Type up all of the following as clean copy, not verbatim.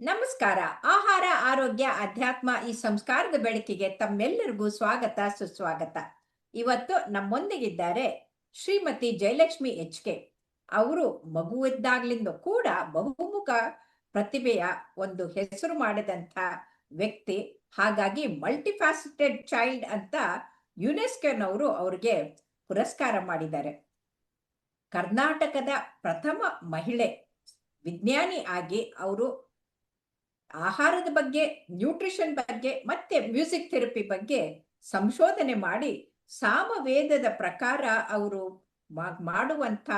ನಮಸ್ಕಾರ. ಆಹಾರ, ಆರೋಗ್ಯ, ಅಧ್ಯಾತ್ಮ ಈ ಸಂಸ್ಕಾರದ ಬೆಳಕಿಗೆ ತಮ್ಮೆಲ್ಲರಿಗೂ ಸ್ವಾಗತ, ಸುಸ್ವಾಗತ. ಇವತ್ತು ನಮ್ಮೊಂದಿಗಿದ್ದಾರೆ ಶ್ರೀಮತಿ ಜಯಲಕ್ಷ್ಮಿ ಎಚ್.ಕೆ. ಅವರು ಮಗುವಿದ್ದಾಗ್ಲಿಂದ ಕೂಡ ಬಹುಮುಖ ಪ್ರತಿಭೆಯ ಒಂದು ಹೆಸರು ಮಾಡಿದಂಥ ವ್ಯಕ್ತಿ. ಹಾಗಾಗಿ ಮಲ್ಟಿಫ್ಯಾಸಿಟೆಡ್ ಚೈಲ್ಡ್ ಅಂತ ಯುನೆಸ್ಕೋನವರು ಅವ್ರಿಗೆ ಪುರಸ್ಕಾರ ಮಾಡಿದ್ದಾರೆ. ಕರ್ನಾಟಕದ ಪ್ರಥಮ ಮಹಿಳೆ ವಿಜ್ಞಾನಿ ಆಗಿ ಅವರು ಆಹಾರದ ಬಗ್ಗೆ, ನ್ಯೂಟ್ರಿಷನ್ ಬಗ್ಗೆ ಮತ್ತೆ ಮ್ಯೂಸಿಕ್ ಥೆರಪಿ ಬಗ್ಗೆ ಸಂಶೋಧನೆ ಮಾಡಿ ಸಾಮವೇದದ ಪ್ರಕಾರ ಅವರು ಮಾಡುವಂತ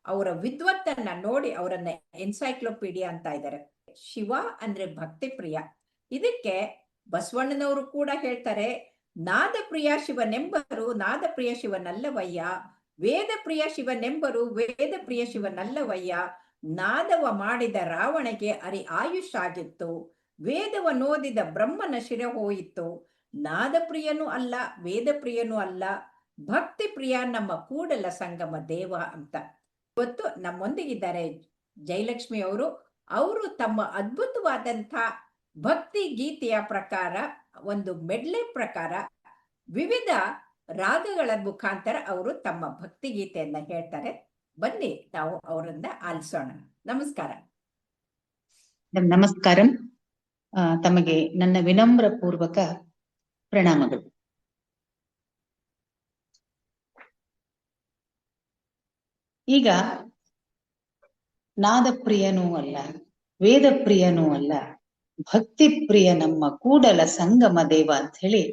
ಅವರ ವಿದ್ವತ್ತನ್ನ ನೋಡಿ ಅವರನ್ನ ಎನ್ಸೈಕ್ಲೋಪೀಡಿಯಾ ಅಂತ ಇದ್ದಾರೆ. ಶಿವ ಅಂದ್ರೆ ಭಕ್ತಿ ಪ್ರಿಯ. ಇದಕ್ಕೆ ಬಸವಣ್ಣನವರು ಕೂಡ ಹೇಳ್ತಾರೆ, ನಾದ ಪ್ರಿಯ ಶಿವನೆಂಬರು ನಾದ ಪ್ರಿಯ ಶಿವನಲ್ಲವಯ್ಯ, ವೇದ ಪ್ರಿಯ ಶಿವನೆಂಬರು ವೇದ ಪ್ರಿಯ ಶಿವನಲ್ಲವಯ್ಯ, ನಾದವ ಮಾಡಿದ ರಾವಣಗೆ ಅರಿ ಆಯುಷ್ ಆಗಿತ್ತು, ವೇದವ ನೋದಿದ ಬ್ರಹ್ಮನ ಶಿರ ಹೋಯಿತು, ನಾದ ಪ್ರಿಯನೂ ಅಲ್ಲ ವೇದ ಪ್ರಿಯನೂ ಅಲ್ಲ, ಭಕ್ತಿ ಪ್ರಿಯ ನಮ್ಮ ಕೂಡಲ ಸಂಗಮ ದೇವ ಅಂತ. ಇವತ್ತು ನಮ್ಮೊಂದಿಗಿದ್ದಾರೆ ಜಯಲಕ್ಷ್ಮಿ ಅವರು. ಅವರು ತಮ್ಮ ಅದ್ಭುತವಾದಂಥ ಭಕ್ತಿ ಗೀತೆಯ ಪ್ರಕಾರ, ಒಂದು ಮೆಡ್ಲೆ ಪ್ರಕಾರ ವಿವಿಧ ರಾಗಗಳ ಮುಖಾಂತರ ಅವರು ತಮ್ಮ ಭಕ್ತಿ ಗೀತೆಯನ್ನ ಹೇಳ್ತಾರೆ. ಬನ್ನಿ ನಾವು ಅವರನ್ನ ಆಲಿಸೋಣ. ನಮಸ್ಕಾರ. ನಮಸ್ಕಾರ. ತಮಗೆ ನನ್ನ ವಿನಮ್ರ ಪೂರ್ವಕ ಪ್ರಣಾಮಗಳು. ಈಗ ನಾದ ಪ್ರಿಯನೂ ಅಲ್ಲ ವೇದ ಪ್ರಿಯನೂ ಅಲ್ಲ, ಭಕ್ತಿ ಪ್ರಿಯ ನಮ್ಮ ಕೂಡಲ ಸಂಗಮ ದೇವ ಅಂತ ಹೇಳಿ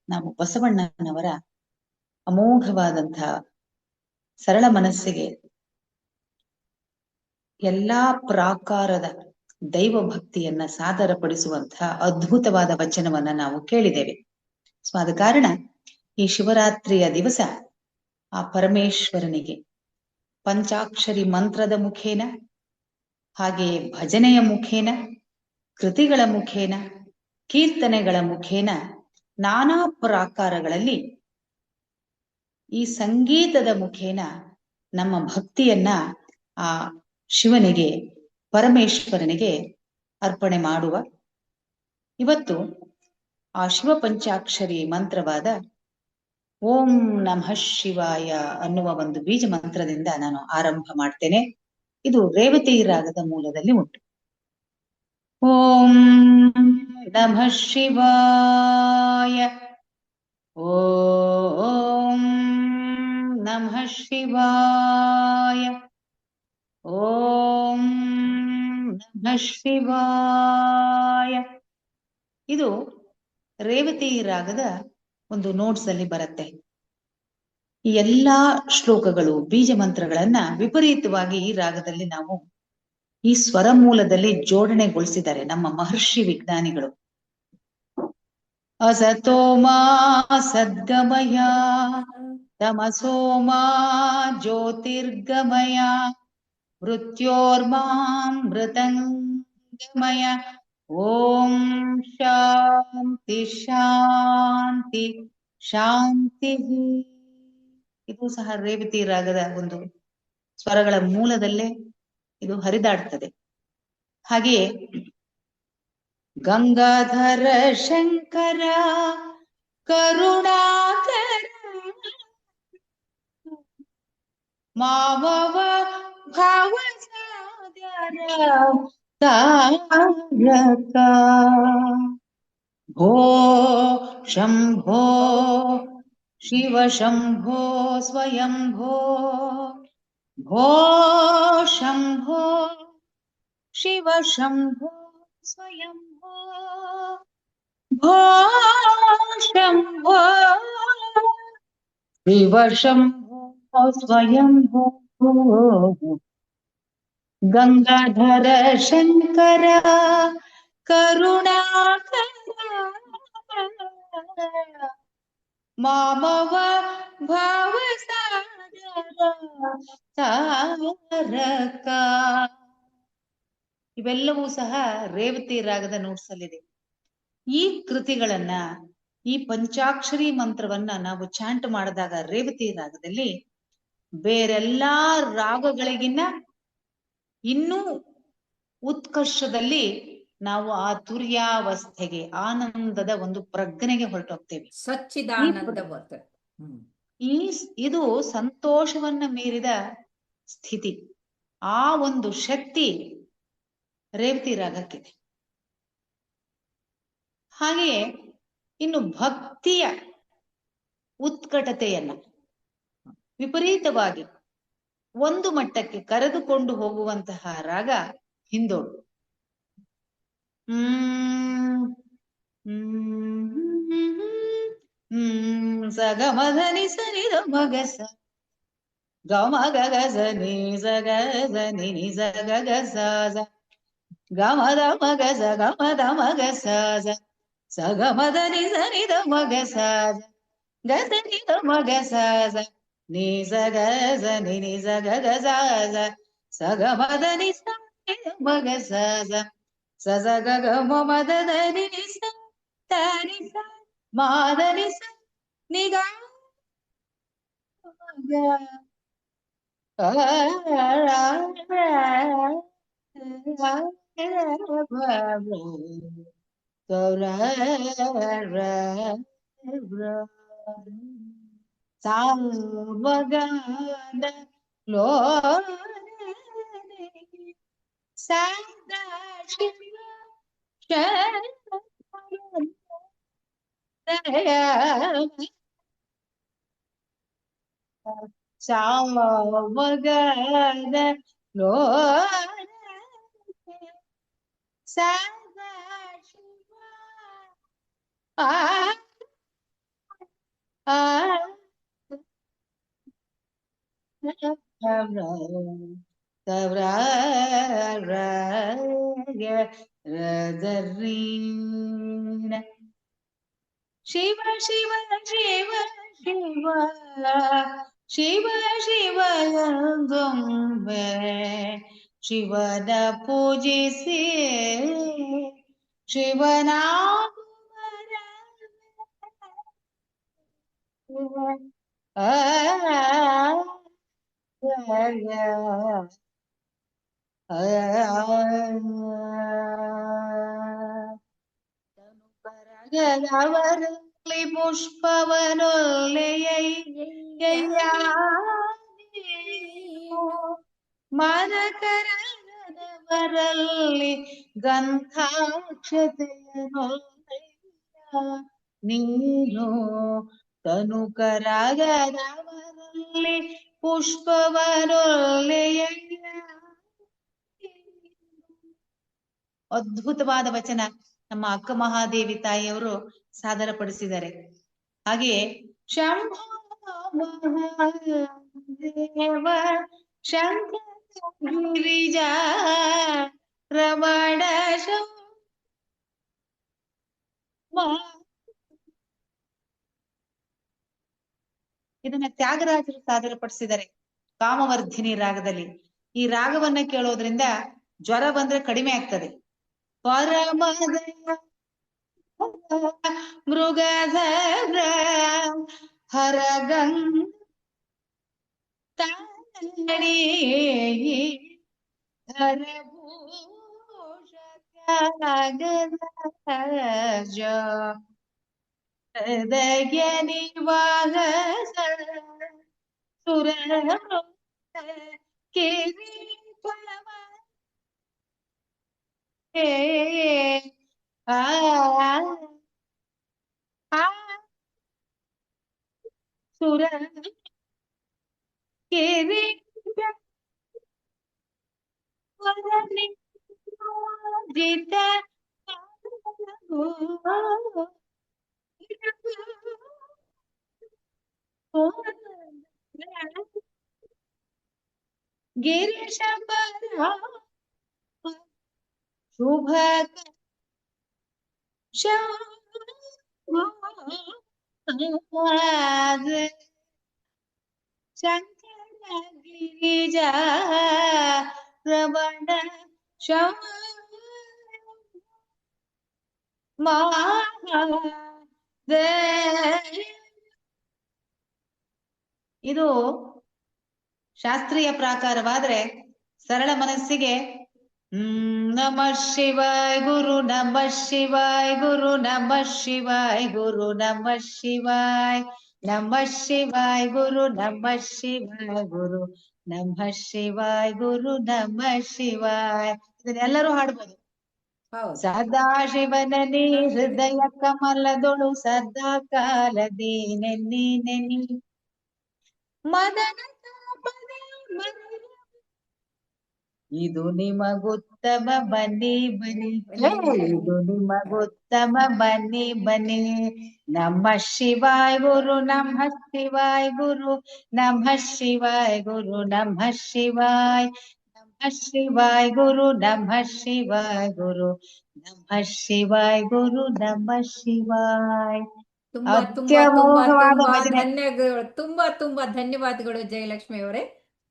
ನಾವು ಬಸವಣ್ಣನವರ ಅಮೋಘವಾದಂತಹ ಸರಳ ಮನಸ್ಸಿಗೆ ಎಲ್ಲಾ ಪ್ರಾಕಾರದ ದೈವ ಭಕ್ತಿಯನ್ನ ಸಾದರಪಡಿಸುವಂತಹ ಅದ್ಭುತವಾದ ವಚನವನ್ನ ನಾವು ಕೇಳಿದ್ದೇವೆ. ಸೊ ಆದ ಕಾರಣ ಈ ಶಿವರಾತ್ರಿಯ ದಿವಸ ಆ ಪರಮೇಶ್ವರನಿಗೆ ಪಂಚಾಕ್ಷರಿ ಮಂತ್ರದ ಮುಖೇನ, ಹಾಗೆ ಭಜನೆಯ ಮುಖೇನ, ಕೃತಿಗಳ ಮುಖೇನ, ಕೀರ್ತನೆಗಳ ಮುಖೇನ, ನಾನಾ ಪ್ರಾಕಾರಗಳಲ್ಲಿ ಈ ಸಂಗೀತದ ಮುಖೇನ ನಮ್ಮ ಭಕ್ತಿಯನ್ನ ಆ ಶಿವನಿಗೆ, ಪರಮೇಶ್ವರನಿಗೆ ಅರ್ಪಣೆ ಮಾಡುವ ಇವತ್ತು ಆ ಶಿವ ಪಂಚಾಕ್ಷರಿ ಮಂತ್ರವಾದ ಓಂ ನಮಃ ಶಿವಾಯ ಅನ್ನುವ ಒಂದು ಬೀಜ ಮಂತ್ರದಿಂದ ನಾನು ಆರಂಭ ಮಾಡ್ತೇನೆ. ಇದು ರೇವತಿ ರಾಗದ ಮೂಲದಲ್ಲಿ ಉಂಟು. ಓಂ ನಮಃ ಶಿವಾಯ, ಓಂ ನಮಃ ಶಿವಾಯ, ಓಂ ನಮಃ ಶಿವಾಯ. ಇದು ರೇವತಿ ರಾಗದ ಒಂದು ನೋಟ್ಸ್ ಅಲ್ಲಿ ಬರುತ್ತೆ. ಈ ಎಲ್ಲಾ ಶ್ಲೋಕಗಳು, ಬೀಜ ಮಂತ್ರಗಳನ್ನ ವಿಪರೀತವಾಗಿ ಈ ರಾಗದಲ್ಲಿ ನಾವು ಈ ಸ್ವರ ಮೂಲದಲ್ಲಿ ಜೋಡಣೆಗೊಳಿಸಿದ್ದಾರೆ ನಮ್ಮ ಮಹರ್ಷಿ ವಿಜ್ಞಾನಿಗಳು. ಅಸತೋಮಾ ಸದ್ಗಮಯ ತಮಸೋಮಾ ಜ್ಯೋತಿರ್ಗಮಯ ಮೃತ್ಯೋರ್ಮಾಂ ಮೃತಂಗಮಯ. ಓಂ ಶಾಂತಿ ಶಾಂತಿ ಶಾಂತಿ. ಇದು ಸಹ ರೇವತಿ ರಾಗದ ಒಂದು ಸ್ವರಗಳ ಮೂಲದಲ್ಲೇ ಇದು ಹರಿದಾಡ್ತದೆ. ಹಾಗೆಯೇ ಗಂಗಾಧರ ಶಂಕರ ಕರುಣಾಕರ ಮಾವವ ಭಾವಸಾಗರ ತಾರಕ. ಭೋ ಶಂಭೋ ಶಿವ ಶಂಭೋ ಸ್ವಯಂಭೋ, ಭೋ ಶಂಭೋ ಶಿವ ಶಂಭೋ ಸ್ವಯಂಭೋ, ಭೋ ಶಂಭೋ ಶಿವ ಶಂಭೋ ಸ್ವಯಂಭೋ. ಗಂಗಾಧರ ಶಂಕರ ಕರುಣಾಕರ ಮಾಮವ ಭಾವಸಾಗರ ತಾರಕ. ಇವೆಲ್ಲವೂ ಸಹ ರೇವತಿ ರಾಗದ ನೋಟ್ಸ್ ಅಲ್ಲಿದೆ. ಈ ಕೃತಿಗಳನ್ನ, ಈ ಪಂಚಾಕ್ಷರಿ ಮಂತ್ರವನ್ನ ನಾವು ಚಾಂಟ್ ಮಾಡಿದಾಗ ರೇವತಿ ರಾಗದಲ್ಲಿ ಬೇರೆಲ್ಲಾ ರಾಗಗಳಿಗಿನ್ನ ಇನ್ನೂ ಉತ್ಕರ್ಷದಲ್ಲಿ ನಾವು ಆ ತುರ್ಯಾವಸ್ಥೆಗೆ, ಆನಂದದ ಒಂದು ಪ್ರಜ್ಞೆಗೆ ಹೊರಟೋಗ್ತೇವೆ. ಸಚ್ಚಿದಾನಂದ ವರ್ತ. ಇದು ಸಂತೋಷವನ್ನ ಮೀರಿದ ಸ್ಥಿತಿ. ಆ ಒಂದು ಶಕ್ತಿ ರೇವತಿ ರಾಗಕ್ಕಿದೆ. ಹಾಗೆಯೇ ಇನ್ನು ಭಕ್ತಿಯ ಉತ್ಕಟತೆಯನ್ನ ವಿಪರೀತವಾಗಿ ಒಂದು ಮಟ್ಟಕ್ಕೆ ಕರೆದುಕೊಂಡು ಹೋಗುವಂತಹ ರಾಗ ಹಿಂದೋಡು. ಸಗಮಧನಿ ಸನಿದ ಮಗಸ ಗಮ ಗಗಸ ನಿ ಸಗಸ ನಿ ನಿ ಸಗ ಗಸ ಗಮದ ಮಗಸ ಗಮದ ಮಗಸ ಸಗಮಧನಿ ಸನಿದ ಮಗಸ ಗಸ ನಿದ ಮಗಸ ನಿ ಸಗಸ ನಿ ನಿ ಸಗ ಗಸ ಸಗಮಧನಿ ಸನಿದ ಮಗಸ ಸ ಸ ಗ ಗ ಮ ಮದ ಧನಿ ನಿ ಸ ಧನಿ ಸ ಮಾಧನಿ ಸ ನಿ ಗ ಸಾವಗಾನ ಲೋಲನೆ ಸದಾ ಶಿವ ಸಾವಗಾನ ಲೋಲನೆ ಸದಾ ಶಿವ ಆ ಶಿವ ಶಿವ ಶಿವ ಶಿವ ಶಿವ ಶಿವ ಎಂದೊಮ್ಮೆ ಶಿವನ ಪೂಜಿಸಿ ಶಿವನಾಗುವರ ಅವರಲ್ಲಿ ಪುಷ್ಪವನೊಲ್ಲೆಯ ಮನಕರದವರಲ್ಲಿ ಗಂಧಾಕ್ಷತೆಯನೊಲ್ಲೆಯ ನೀನು ತನುಕರಾಗದವರಲ್ಲಿ ಪುಷ್ಪವನೊಲ್ಲೆಯ. ಅದ್ಭುತವಾದ ವಚನ ನಮ್ಮ ಅಕ್ಕ ಮಹಾದೇವಿ ತಾಯಿಯವರು ಸಾದರಪಡಿಸಿದ್ದಾರೆ. ಹಾಗೆಯೇ ಶಂಭೋ ಮಹಾದೇವ ಶಂಕರ ಗಿರಿಜಾ ರಮಣ ಇದನ್ನ ತ್ಯಾಗರಾಜರು ಸಾದರಪಡಿಸಿದ್ದಾರೆ ಕಾಮವರ್ಧಿನಿ ರಾಗದಲ್ಲಿ. ಈ ರಾಗವನ್ನ ಕೇಳೋದ್ರಿಂದ ಜ್ವರ ಬಂದ್ರೆ ಕಡಿಮೆ ಆಗ್ತದೆ. ಪರಮದಯ ಮೃಗಧರ ಹರಗಂಗ ತಡಿ ಹರಭೂಷ ತ್ಯಾಗರಾಜ ಹೃದಯ ನಿವಾಸ ಸುರ ಕಿರೀಟವ ಸುರ ಕಿರೀಟ ಜಿತ ಗಿರೀಶ ಪರ ಶುಭ ಶಂಕರ ಗಿರಿಜಾ ರಮಣ ಇದು ಶಾಸ್ತ್ರೀಯ ಪ್ರಾಕಾರವಾದ್ರೆ ಸರಳ ಮನಸ್ಸಿಗೆ ನಮಃ ಶಿವಾಯ ಗುರು ನಮಃ ಶಿವಾಯ ಗುರು ನಮಃ ಶಿವಾಯ ಗುರು ನಮಃ ಶಿವಾಯ ನಮಃ ಶಿವಾಯ ಗುರು ನಮಃ ಶಿವಾಯ ಗುರು ನಮಃ ಶಿವಾಯ ಗುರು ನಮಃ ಶಿವಾಯ. ಇದನ್ನೆಲ್ಲರೂ ಹಾಡ್ಬೋದು. ಹೌದು. ಸದಾ ಶಿವನನಿ ಹೃದಯ ಕಮಲದೊಳು ಸದಾ ಕಾಲದಿ ನೆನ್ನಿ ನೆನಿ ಮದನ ತಾಪದೆ ಮರೆಯ ಇದು ನಿಮಗುತ್ತಮ ಬನ್ನಿ ಬನ್ನಿ ಇದು ನಿಮಗುತ್ತಮ ಬನ್ನಿ ಬನ್ನಿ. ನಮಃ ಶಿವಾಯ ಗುರು ನಮಃ ಶಿವಾಯ ಗುರು ನಮಃ ಶಿವಾಯ ಗುರು ನಮಃ ಶಿವಾಯ ನಮಃ ಶಿವಾಯ ಗುರು ನಮಃ ಶಿವಾಯ ಗುರು ನಮಃ ಶಿವಾಯ ಗುರು ನಮಃ ಶಿವಾಯ. ತುಂಬಾ ತುಂಬಾ ತುಂಬಾ ತುಂಬಾ ಧನ್ಯಗಳು. ತುಂಬಾ ಧನ್ಯವಾದಗಳು ಜಯಲಕ್ಷ್ಮಿ ಅವರೇ.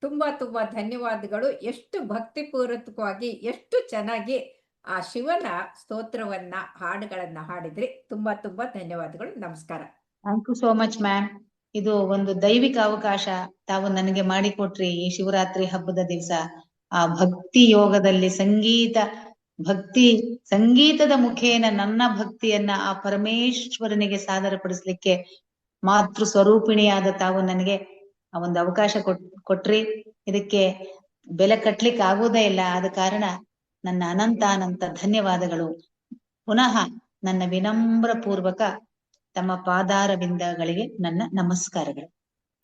ತುಂಬಾ ಧನ್ಯವಾದಗಳು. ಎಷ್ಟು ಭಕ್ತಿಪೂರ್ವಕವಾಗಿ ಎಷ್ಟು ಚೆನ್ನಾಗಿ ಆ ಶಿವನ ಸ್ತೋತ್ರವನ್ನ ಹಾಡುಗಳನ್ನ ಹಾಡಿದ್ರಿ. ತುಂಬಾ ಧನ್ಯವಾದಗಳು. ನಮಸ್ಕಾರ. Thank you so much ma'am. ಇದು ಒಂದು ದೈವಿಕ ಅವಕಾಶ ತಾವು ನನಗೆ ಮಾಡಿಕೊಟ್ರಿ. ಈ ಶಿವರಾತ್ರಿ ಹಬ್ಬದ ದಿವಸ ಆ ಭಕ್ತಿ ಯೋಗದಲ್ಲಿ ಸಂಗೀತದ ಮುಖೇನ ನನ್ನ ಭಕ್ತಿಯನ್ನ ಆ ಪರಮೇಶ್ವರನಿಗೆ ಸಾದರಪಡಿಸ್ಲಿಕ್ಕೆ ಮಾತೃ ಸ್ವರೂಪಿಣಿಯಾದ ತಾವು ನನಗೆ ಆ ಒಂದು ಅವಕಾಶ ಕೊಟ್ರಿ. ಇದಕ್ಕೆ ಬೆಲೆ ಕಟ್ಲಿಕ್ಕೆ ಆಗೋದೇ ಇಲ್ಲ. ಆದ ಕಾರಣ ನನ್ನ ಅನಂತ ಧನ್ಯವಾದಗಳು. ಪುನಃ ನನ್ನ ವಿನಮ್ರ ಪೂರ್ವಕ ತಮ್ಮ ಪಾದಾರವಿಂದಗಳಿಗೆ ನನ್ನ ನಮಸ್ಕಾರಗಳು.